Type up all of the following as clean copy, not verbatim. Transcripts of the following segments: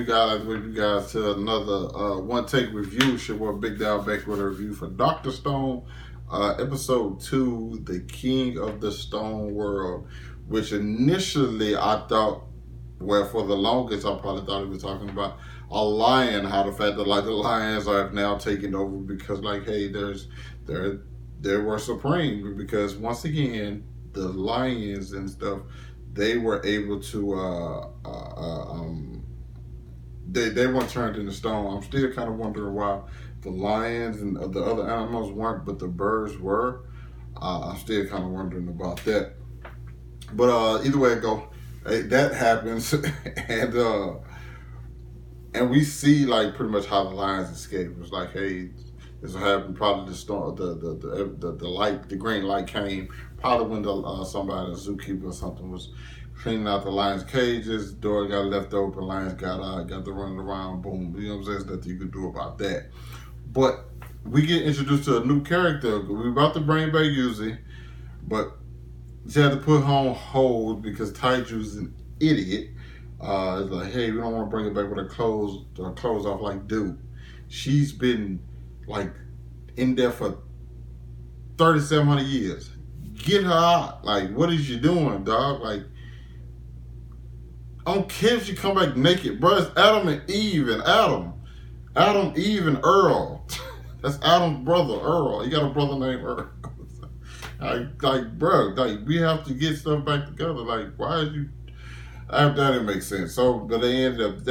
you guys. I'd like to welcome you guys to another One Take Review. It's your boy Big Down back with a review for Dr. Stone, episode 2, The King of the Stone World, which initially I thought, well, for the longest, I probably thought he was talking about a lion, how the fact that like the lions are now taking over because like, hey, they were supreme because once again, the lions and stuff, they were able to they weren't turned into stone. I'm still kind of wondering why the lions and the other animals weren't, but the birds were. I'm still kind of wondering about that. But either way it go, hey, that happens, and we see like pretty much how the lions escape. It's like, hey, this will happen. Probably the storm, the light, the green light came. Probably when somebody, a zookeeper or something, was cleaning out the lions' cages. Door got left open. Lions got out. Got to running around. Boom. You know what I'm saying? There's nothing you can do about that. But we get introduced to a new character. We're about to bring back Yuzi, but she had to put her on hold because Taiju's an idiot. It's like, hey, we don't want to bring her back with her clothes off like dude. She's been like in there for 3,700 years. Get her out. Like, what is you doing, dog? Like, I don't care if you come back naked, bro. It's Adam and Eve and Adam, Eve, and Earl. That's Adam's brother, Earl. He got a brother named Earl. like, bro, like we have to get stuff back together. Like, why is you? That didn't make sense. So, but they ended up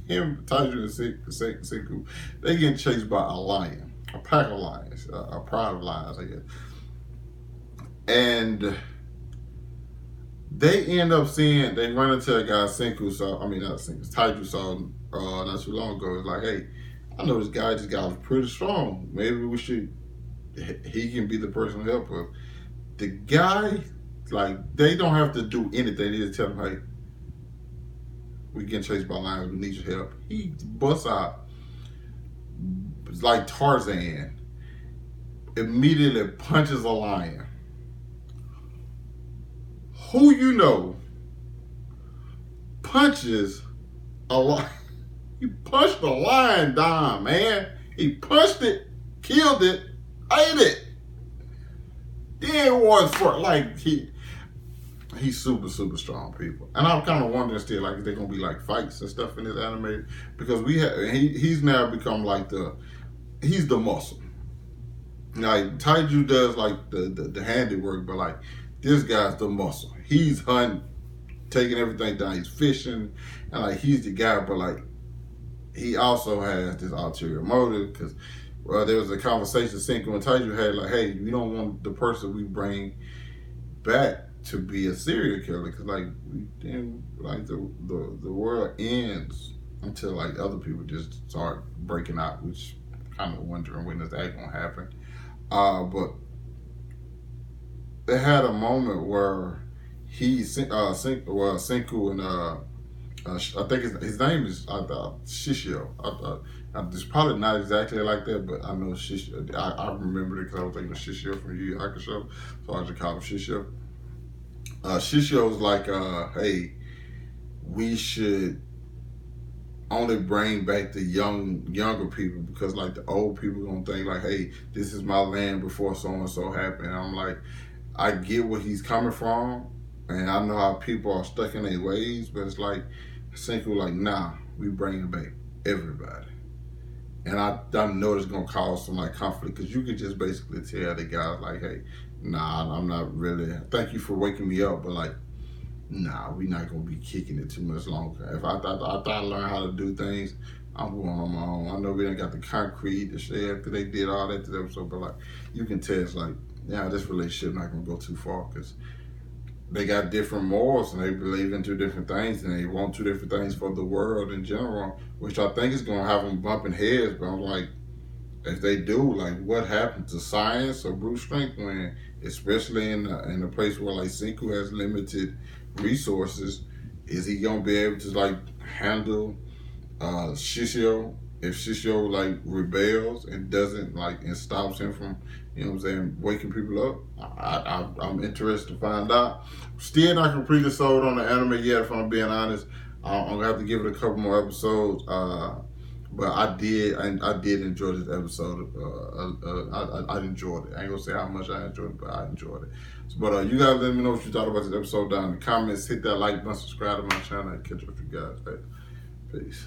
him, Taiju, and Senku, they getting chased by a lion, a pack of lions, a pride of lions, I guess. And they end up they run into a guy Senku saw, not Senku, Taiju saw not too long ago. It's like, hey, I know this guy just got pretty strong. Maybe he can be the person to help us. The guy, like, they don't have to do anything. They just tell him, hey, we getting chased by lions, we need your help. He busts out, it's like Tarzan, immediately punches a lion. Who you know punches a lion? He punched the lion down, man. He punched it, killed it, ate it. Then was for like he's super, super strong, people. And I'm kind of wondering still, like, is there gonna be like fights and stuff in this anime? Because he's now become like he's the muscle. Like Taiju does like the handiwork, but like this guy's the muscle. He's hunting, taking everything down. He's fishing, and like he's the guy. But like he also has this ulterior motive because there was a conversation Senku and Taiju had, like, hey, we don't want the person we bring back to be a serial killer because like the world ends until like other people just start breaking out, which kind of wondering when is that gonna happen. But they had a moment where Senku and I think his name is Shishio. It's probably not exactly like that, but I know Shishio. I remember it because I was thinking of Shishio from Yu Yu Hakusho, so I just call him Shishio. Shishio was like, hey, we should only bring back the younger people because like the old people gonna think like, hey, this is my land before so and so happened. And I'm like, I get where he's coming from, and I know how people are stuck in their ways, but it's like Senku like, nah, we bringing back everybody. And I know it's gonna cause some like conflict because you could just basically tell the guys like, hey, nah, I'm not really. Thank you for waking me up, but like, nah, we're not gonna be kicking it too much longer. If I thought I learned how to do things, I'm going on my own. I know we ain't got the concrete, the shed, because they did all that to them. So, but like, you can tell it's like, yeah, this relationship not gonna go too far because they got different morals and they believe in two different things and they want two different things for the world in general, which I think is gonna have them bumping heads. But I'm like, if they do, like, what happened to science or brute strength when, especially in a place where like Senku has limited resources, is he gonna be able to like handle Shishio? If Shishio like rebels and doesn't like and stops him from, you know what I'm saying, waking people up, I'm interested to find out. Still not completely sold on the anime yet, if I'm being honest. I'm gonna have to give it a couple more episodes. But I did enjoy this episode. I enjoyed it. I ain't gonna say how much I enjoyed it, but I enjoyed it. So, but you guys let me know what you thought about this episode down in the comments. Hit that like button, subscribe to my channel, and catch up with you guys later. Peace.